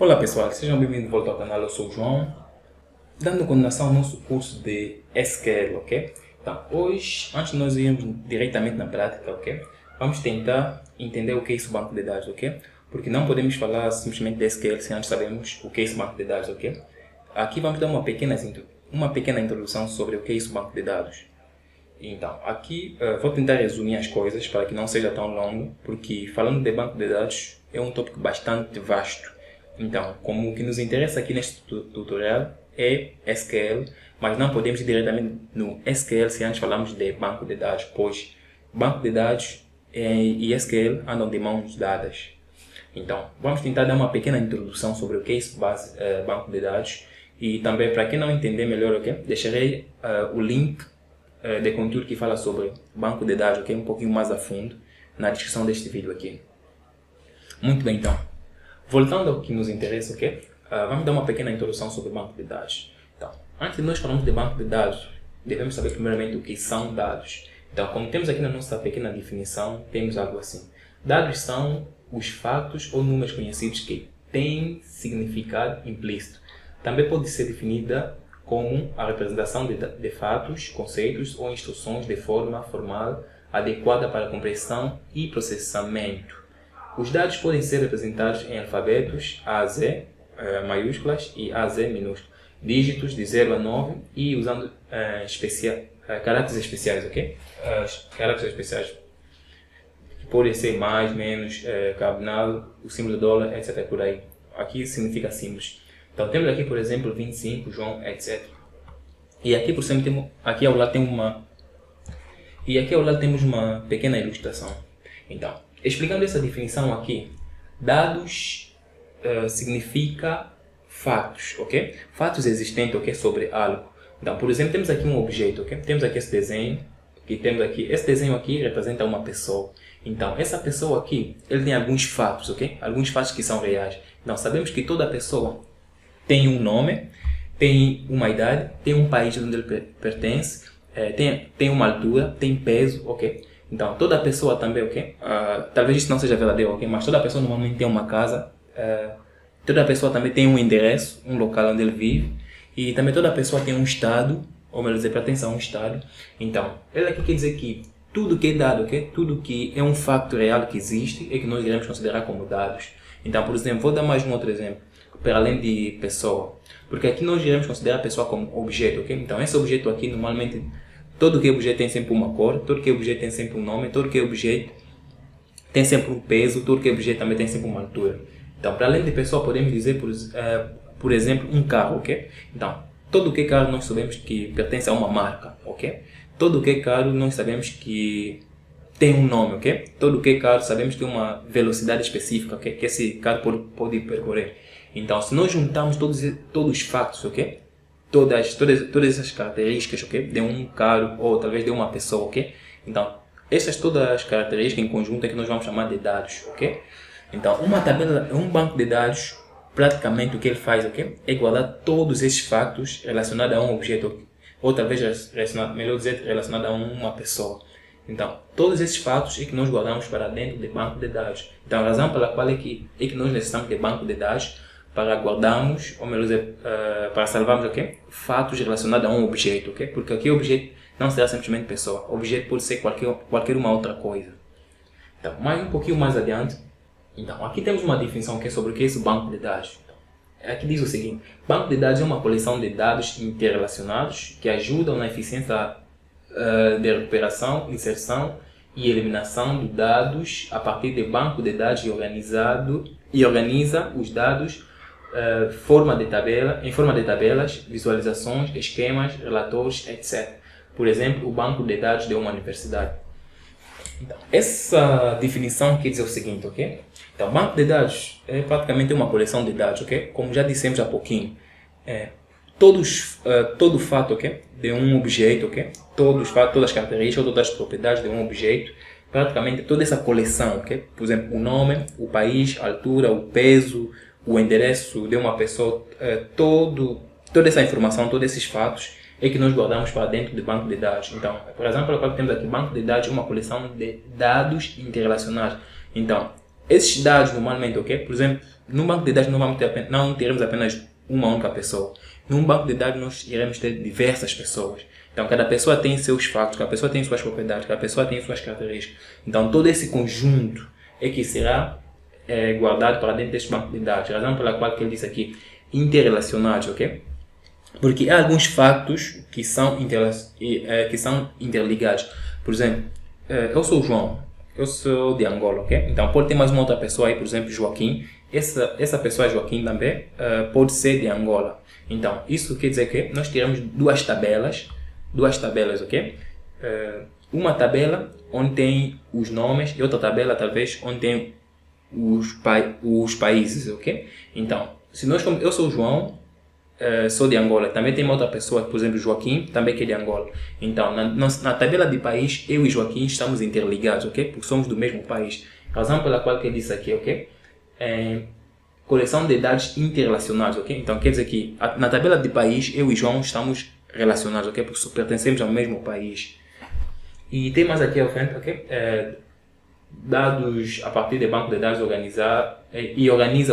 Olá pessoal, sejam bem-vindos de volta ao canal, eu sou o João, dando continuação ao nosso curso de SQL, ok? Então, hoje, antes de nós irmos diretamente na prática, ok? Vamos tentar entender o que é esse banco de dados, ok? Porque não podemos falar simplesmente de SQL sem antes sabermos o que é esse banco de dados, ok? Aqui vamos dar uma pequena introdução sobre o que é esse banco de dados. Então, aqui vou tentar resumir as coisas para que não seja tão longo, porque falando de banco de dados é um tópico bastante vasto. Então, como o que nos interessa aqui neste tutorial é SQL, mas não podemos ir diretamente no SQL se antes falarmos de banco de dados, pois banco de dados e SQL andam de mãos dadas. Então, vamos tentar dar uma pequena introdução sobre o que é esse banco de dados e também, para quem não entender melhor, okay, deixarei o link de conteúdo que fala sobre banco de dados, okay, um pouquinho mais a fundo na descrição deste vídeo aqui. Muito bem, então. Voltando ao que nos interessa, ok? Vamos dar uma pequena introdução sobre banco de dados. Então, antes de nós falarmos de banco de dados, devemos saber primeiramente o que são dados. Então, como temos aqui na nossa pequena definição, temos algo assim. Dados são os fatos ou números conhecidos que têm significado implícito. Também pode ser definida como a representação de fatos, conceitos ou instruções de forma formal adequada para compreensão e processamento. Os dados podem ser representados em alfabetos A a Z, maiúsculas, e A a Z minúsculas, dígitos de 0 a 9 e usando caracteres especiais, ok? Caracteres especiais que podem ser mais, menos, cardinal, o símbolo do dólar, etc. Por aí. Aqui significa símbolos. Então temos aqui, por exemplo, 25, João, etc. E aqui por cima aqui ao lado temos uma pequena ilustração. Então, explicando essa definição aqui, dados significa fatos, ok? Fatos existentes, ok, sobre algo. Então, por exemplo, temos aqui um objeto, ok? Temos aqui esse desenho, esse desenho aqui representa uma pessoa. Então, essa pessoa aqui, ele tem alguns fatos, ok? Alguns fatos que são reais. Então, sabemos que toda pessoa tem um nome, tem uma idade, tem um país onde ele pertence, tem uma altura, tem peso, ok? Então, toda pessoa também, ok? Talvez isso não seja verdadeiro, ok? Mas toda pessoa normalmente tem uma casa, toda pessoa também tem um endereço, um local onde ele vive, e também toda pessoa tem um estado, ou melhor dizer, pertence a um estado. Então, ele aqui quer dizer que tudo que é dado, ok? Tudo que é um facto real que existe é que nós iremos considerar como dados. Então, por exemplo, vou dar mais um outro exemplo, para além de pessoa, porque aqui nós iremos considerar a pessoa como objeto, ok? Então, esse objeto aqui, normalmente, todo que objeto tem sempre uma cor, todo que objeto tem sempre um nome, todo que objeto tem sempre um peso, todo que objeto também tem sempre uma altura. Então, para além de pessoa, podemos dizer, por exemplo, um carro, ok? Então, todo que carro nós sabemos que pertence a uma marca, ok? Todo que carro nós sabemos que tem um nome, ok? Todo que carro sabemos que tem uma velocidade específica, ok? Que esse carro pode percorrer. Então, se nós juntarmos todos os fatos, ok? Todas essas características, ok? De um carro ou talvez de uma pessoa, ok? Então, essas todas as características em conjunto é que nós vamos chamar de dados, ok? Então, uma tabela, um banco de dados, praticamente o que ele faz, ok? É guardar todos esses fatos relacionados a um objeto, ou talvez relacionado a uma pessoa. Então, todos esses fatos é que nós guardamos para dentro do banco de dados. Então, a razão pela qual é que nós necessitamos de banco de dados para guardarmos, ou melhor dizer, para salvarmos, ok? Fatos relacionados a um objeto, ok? Porque aqui o objeto não será simplesmente pessoa. O objeto pode ser qualquer uma outra coisa. Então, um pouquinho mais adiante. Então, aqui temos uma definição que é sobre o que é esse banco de dados. Então, aqui diz o seguinte: banco de dados é uma coleção de dados interrelacionados que ajudam na eficiência de recuperação, inserção e eliminação de dados a partir de banco de dados e organiza os dados em forma de tabelas, visualizações, esquemas, relatórios, etc. Por exemplo, o banco de dados de uma universidade. Então, essa definição quer dizer o seguinte, ok? Então, banco de dados é praticamente uma coleção de dados, ok? Como já dissemos há pouquinho, todo fato, ok? De um objeto, ok? Todas as características, todas as propriedades de um objeto, praticamente toda essa coleção, ok? Por exemplo, o nome, o país, a altura, o peso, o endereço de uma pessoa, toda essa informação, todos esses fatos é que nós guardamos para dentro do banco de dados. Então, por exemplo, temos aqui banco de dados, uma coleção de dados interrelacionados. Então, esses dados normalmente, ok? Por exemplo, num banco de dados não teremos apenas uma única pessoa. Num banco de dados nós iremos ter diversas pessoas. Então cada pessoa tem seus factos, cada pessoa tem suas propriedades, cada pessoa tem suas características. Então todo esse conjunto é que será guardado para dentro deste banco de dados. Razão pela qual que ele diz aqui interrelacionados, ok? Porque há alguns factos que são interligados. Por exemplo, eu sou o João, eu sou de Angola, ok? Então pode ter mais uma outra pessoa aí, por exemplo, Joaquim. Essa pessoa, Joaquim, também pode ser de Angola. Então, isso quer dizer que nós teremos duas tabelas, ok? Uma tabela onde tem os nomes e outra tabela, talvez, onde tem os países, ok? Então, eu sou o João, sou de Angola, também tem uma outra pessoa, por exemplo, Joaquim, também que é de Angola. Então, na tabela de país, eu e Joaquim estamos interligados, ok? Porque somos do mesmo país. Razão pela qual que ele disse aqui, ok? Coleção de dados interrelacionados, ok? Então, quer dizer que na tabela de país, eu e João estamos relacionados, ok? Porque pertencemos ao mesmo país. E tem mais aqui à frente, ok? Dados a partir de banco de dados organiza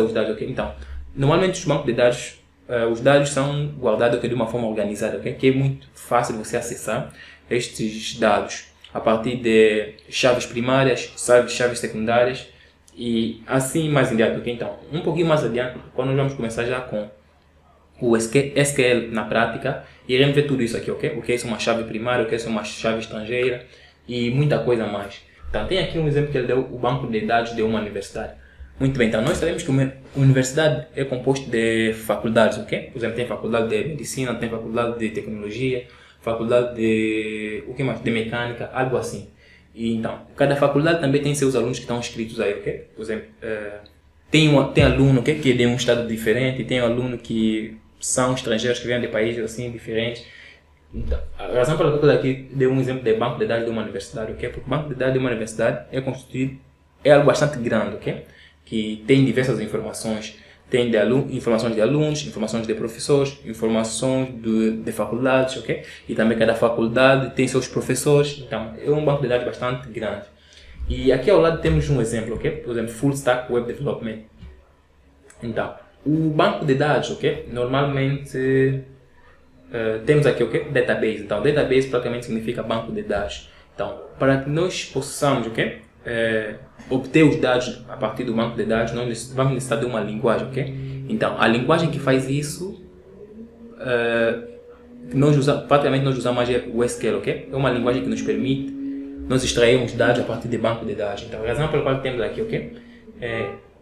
os dados, ok? Então, normalmente os bancos de dados, os dados são guardados de uma forma organizada, ok? Que é muito fácil você acessar estes dados a partir de chaves primárias, chaves secundárias e assim mais adiante, ok? Então, um pouquinho mais adiante, quando nós vamos começar já com o SQL na prática, iremos ver tudo isso aqui, ok? O que é uma chave primária, o que é uma chave estrangeira e muita coisa mais. Então, tem aqui um exemplo que ele deu, o banco de dados de uma universidade. Muito bem, então nós sabemos que uma universidade é composta de faculdades, ok? Por exemplo, tem faculdade de medicina, tem faculdade de tecnologia, faculdade de, o que mais? De mecânica, algo assim. E então, cada faculdade também tem seus alunos que estão inscritos aí, ok? Por exemplo, tem aluno, okay, que é de um estado diferente, tem aluno que são estrangeiros que vêm de países assim diferentes. Então, a razão pela qual aqui deu um exemplo de banco de dados de uma universidade, ok? Porque o banco de dados de uma universidade é algo bastante grande, ok? Que tem diversas informações. Tem informações de alunos, informações de professores, informações de faculdades, ok? E também cada faculdade tem seus professores. Então, é um banco de dados bastante grande. E aqui ao lado temos um exemplo, ok? Por exemplo, Full Stack Web Development. Então, o banco de dados, ok? Normalmente temos aqui, ok? Database. Então, database praticamente significa banco de dados. Então, para que nós possamos, ok? Obter os dados a partir do banco de dados, nós vamos necessitar de uma linguagem, ok? Então, a linguagem que faz isso, praticamente nós usamos mais o SQL, ok? É uma linguagem que nos permite nós extrairmos dados a partir de banco de dados. Então, a razão pela qual temos aqui, ok?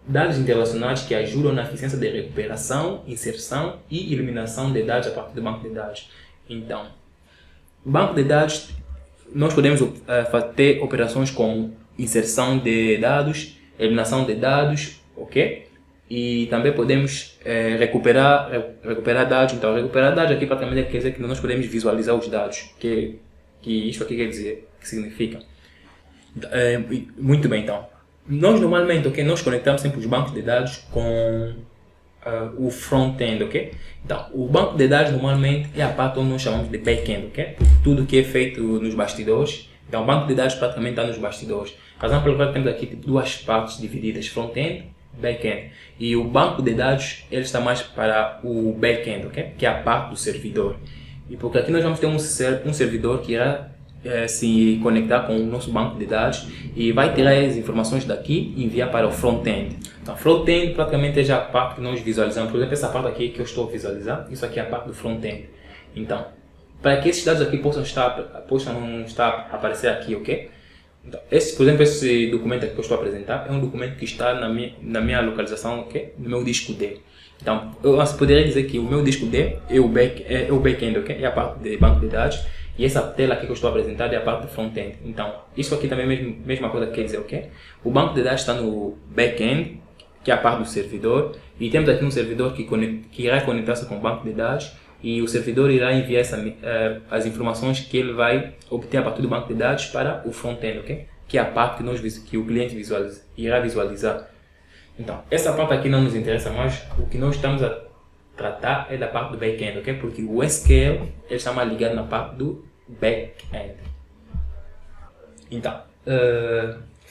Dados interrelacionados que ajudam na eficiência de recuperação, inserção e eliminação de dados a partir do banco de dados. Então, banco de dados, nós podemos ter operações como inserção de dados, eliminação de dados, ok? E também podemos recuperar dados. Então, recuperar dados aqui praticamente quer dizer que nós podemos visualizar os dados, que isso aqui quer dizer, que significa. Muito bem, então. Nós normalmente, ok? Nós conectamos sempre os bancos de dados com o front-end, ok? Então, o banco de dados normalmente é a parte onde nós chamamos de back-end, ok? Tudo que é feito nos bastidores. Então, o banco de dados praticamente está nos bastidores. A razão pela qual temos aqui duas partes divididas, front-end e back-end. E o banco de dados ele está mais para o back-end, ok? Que é a parte do servidor. E porque aqui nós vamos ter um servidor que irá se conectar com o nosso banco de dados e vai tirar as informações daqui e enviar para o front-end. Então, front-end praticamente é já a parte que nós visualizamos. Por exemplo, essa parte aqui que eu estou a visualizar, isso aqui é a parte do front-end. Então, para que esses dados aqui possam estar a aparecer aqui, ok? Então, por exemplo, esse documento aqui que eu estou a apresentar é um documento que está na minha localização, ok? No meu disco D. Então, eu poderia dizer que o meu disco D é o back-end, ok? É a parte de banco de dados. E essa tela aqui que eu estou a apresentar é a parte do front-end. Então, isso aqui também é a mesma coisa que quer dizer, ok? O banco de dados está no back-end, que é a parte do servidor. E temos aqui um servidor que irá conectar-se com o banco de dados. E o servidor irá enviar as informações que ele vai obter a partir do banco de dados para o front-end, ok? Que é a parte que o cliente irá visualizar. Então, essa parte aqui não nos interessa mais. O que nós estamos a tratar é da parte do back-end, ok? Porque o SQL ele está mais ligado na parte do back-end. Então,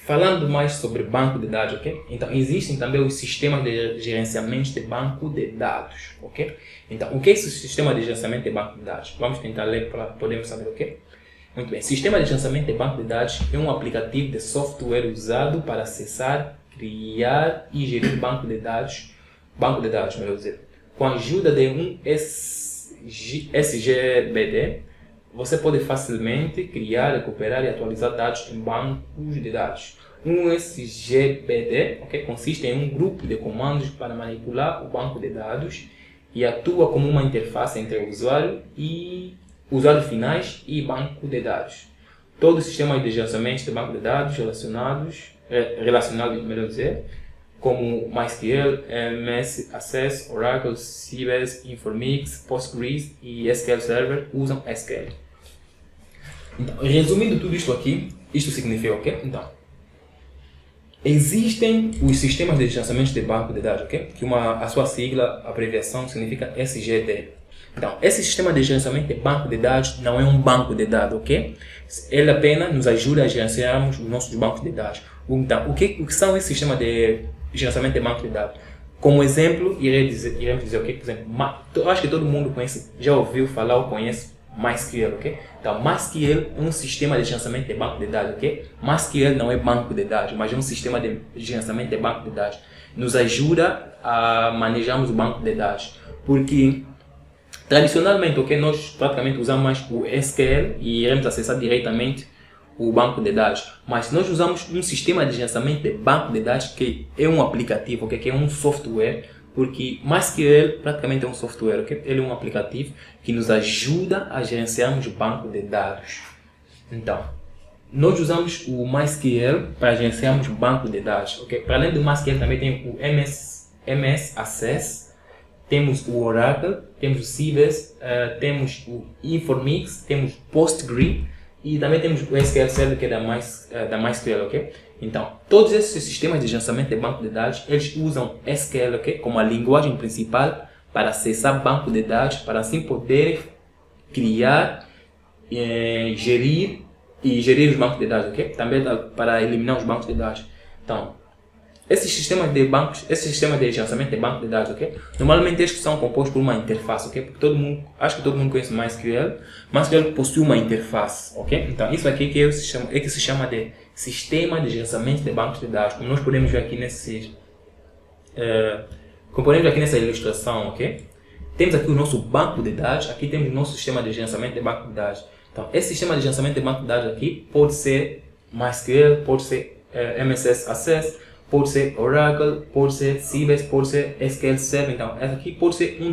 Falando mais sobre banco de dados, ok? Então, existem também os sistemas de gerenciamento de banco de dados, ok? Então, o que é esse sistema de gerenciamento de banco de dados? Vamos tentar ler para podermos saber o quê? Muito bem. Sistema de gerenciamento de banco de dados é um aplicativo de software usado para acessar, criar e gerir banco de dados, melhor dizer, com a ajuda de um SGBD. Você pode facilmente criar, recuperar e atualizar dados em bancos de dados. Um SGBD, okay, consiste em um grupo de comandos para manipular o banco de dados e atua como uma interface entre o usuário finais e banco de dados. Todos os sistemas de gerenciamento de banco de dados relacionados, melhor dizer, como MySQL, MS Access, Oracle, Sybase, Informix, Postgres e SQL Server usam SQL. Então, resumindo tudo isto aqui, isto significa o quê? Então, existem os sistemas de gerenciamento de banco de dados, ok? Que a sua sigla, a abreviação significa SGD. Então, esse sistema de gerenciamento de banco de dados não é um banco de dados, ok? Ele apenas nos ajuda a gerenciarmos os nossos bancos de dados. Então, o que são esses sistemas de gerenciamento de banco de dados? Como exemplo, iremos dizer o quê? Por exemplo, eu acho que todo mundo conhece, já ouviu falar ou conhece MySQL, ok? Então, MySQL é um sistema de gerenciamento de banco de dados, ok? MySQL não é banco de dados, mas é um sistema de gerenciamento de banco de dados. Nos ajuda a manejarmos o banco de dados, porque tradicionalmente, ok, nós praticamente usamos mais o SQL e iremos acessar diretamente o banco de dados, mas nós usamos um sistema de gerenciamento de banco de dados que é um aplicativo, okay? Que é um software, porque MySQL praticamente é um software, okay? Ele é um aplicativo que nos ajuda a gerenciarmos o banco de dados. Então, nós usamos o MySQL para gerenciarmos o banco de dados, okay? Para além do MySQL também tem o MS Access, temos o Oracle, temos o Sybase, temos o Informix, temos Postgres e também temos o SQL Server, que é da MySQL, ok? Então, todos esses sistemas de gerenciamento de banco de dados, eles usam SQL, ok? Como a linguagem principal para acessar banco de dados, para assim poder criar, gerir os bancos de dados, ok? Também para eliminar os bancos de dados. Então, esses sistemas de gerenciamento de banco de dados, ok? Normalmente eles são compostos por uma interface, ok? Porque acho que todo mundo conhece MySQL. MySQL possui uma interface, ok? Então isso aqui que se chama de sistema de gerenciamento de bancos de dados, como nós podemos ver aqui nessa ilustração, ok? Temos aqui o nosso banco de dados, aqui temos o nosso sistema de gerenciamento de banco de dados. Então esse sistema de gerenciamento de banco de dados aqui pode ser MySQL, pode ser MS Access, pode ser Oracle, pode ser Sybase, pode ser SQL Server. Então, essa aqui pode ser um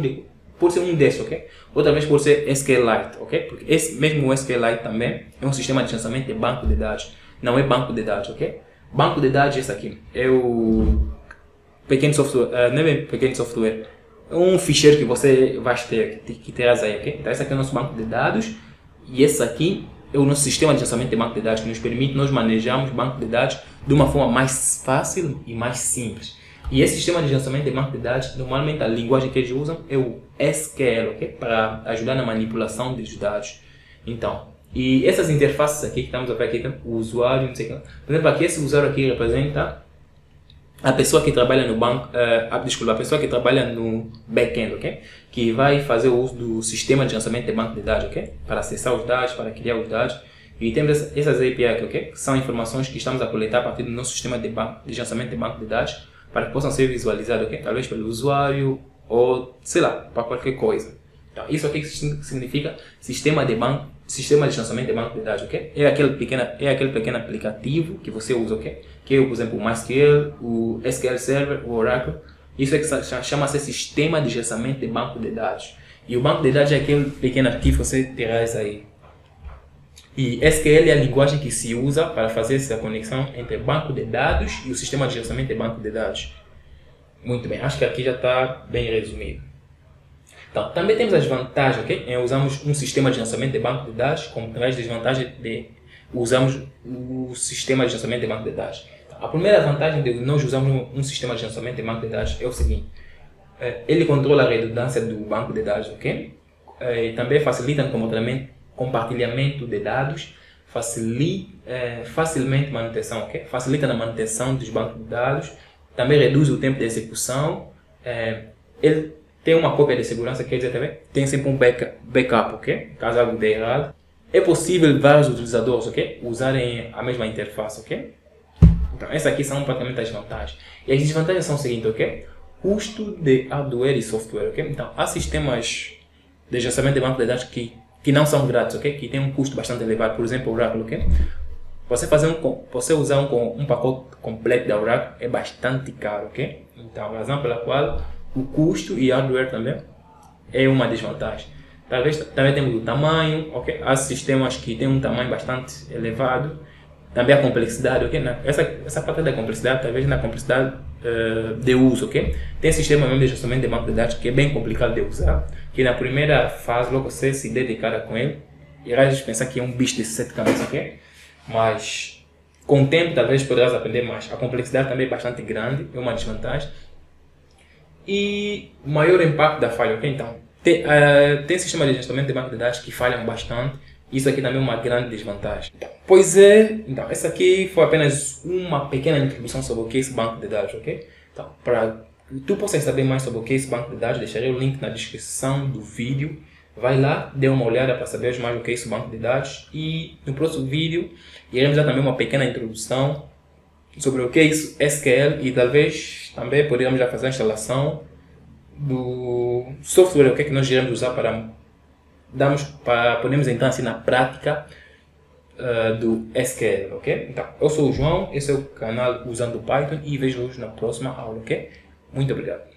desses, ok? Outra vez pode ser SQLite, ok? Porque mesmo o SQLite também é um sistema de gerenciamento de banco de dados. Não é banco de dados, ok? Banco de dados é esse aqui. É o pequeno software, não é bem pequeno software. É um ficheiro que você vai ter, que terás aí, ok? Então, esse aqui é o nosso banco de dados. E esse aqui é o nosso sistema de gerenciamento de banco de dados, que nos permite nós manejarmos banco de dados de uma forma mais fácil e mais simples. E esse sistema de gerenciamento de banco de dados, normalmente a linguagem que eles usam é o SQL, okay? Para ajudar na manipulação dos dados. Então, e essas interfaces aqui que estamos a ver aqui, o usuário, não sei o que. Por exemplo, aqui esse usuário aqui representa a pessoa que trabalha no banco, a pessoa que trabalha no back-end, ok? Que vai fazer o uso do sistema de gerenciamento de banco de dados, ok? Para acessar os dados, para criar os dados. E temos essas APIs aqui, ok? Que são informações que estamos a coletar a partir do nosso sistema de gerenciamento de banco de dados para que possam ser visualizadas, ok? Talvez pelo usuário ou, sei lá, para qualquer coisa. Então, isso aqui significa sistema de gerenciamento de banco de dados, ok? É aquele pequeno aplicativo que você usa, ok? Que é, por exemplo, o MySQL, o SQL Server, o Oracle. Isso é que chama-se sistema de gerenciamento de banco de dados. E o banco de dados é aquele pequeno arquivo que você terás aí. E SQL é a linguagem que se usa para fazer essa conexão entre banco de dados e o sistema de gerenciamento de banco de dados. Muito bem, acho que aqui já está bem resumido. Então, também temos as vantagens, ok? Usamos um sistema de gerenciamento de banco de dados, como também as desvantagens de usamos o sistema de gerenciamento de banco de dados. A primeira vantagem de nós usarmos um sistema de gerenciamento de banco de dados é o seguinte: ele controla a redundância do banco de dados, ok? Também facilita o compartilhamento de dados, facilmente manutenção, ok? Facilita na manutenção dos bancos de dados, também reduz o tempo de execução, ele tem uma cópia de segurança, quer dizer, também tem sempre um backup, ok? Caso algo dê errado. É possível vários utilizadores, ok? Usarem a mesma interface, ok? Então, essas aqui são praticamente as vantagens. E as desvantagens são o seguinte, ok? Custo de hardware e software, ok? Então, há sistemas de gerenciamento de banco de dados que não são grátis, ok? Que tem um custo bastante elevado, por exemplo, o Oracle, ok? Você usar um pacote completo da Oracle é bastante caro, ok? Então, a razão pela qual o custo e hardware também é uma desvantagem. Talvez também temos o tamanho, ok? Há sistemas que têm um tamanho bastante elevado. Também a complexidade, ok? Essa parte da complexidade, talvez na complexidade de uso, ok? Tem sistema mesmo de gerenciamento de banco de dados que é bem complicado de usar, que na primeira fase, logo você se dedicar com ele, irás pensar que é um bicho de 7 cabeças, ok? Mas com o tempo talvez poderás aprender mais. A complexidade também é bastante grande, é uma desvantagem. E o maior impacto da falha, ok? Então, tem sistema de gerenciamento de banco de dados que falham bastante. Isso aqui também é uma grande desvantagem. Pois é, então, essa aqui foi apenas uma pequena introdução sobre o que é esse banco de dados, ok? Então, para que tu possas saber mais sobre o que é esse banco de dados, deixarei o link na descrição do vídeo. Vai lá, dê uma olhada para saber mais o que é esse banco de dados. E no próximo vídeo, iremos dar também uma pequena introdução sobre o que é isso SQL e talvez também poderíamos já fazer a instalação do software que nós iremos usar para podermos entrar assim na prática do SQL, ok? Então, eu sou o João, esse é o canal Usando Python e vejo-vos na próxima aula, ok? Muito obrigado.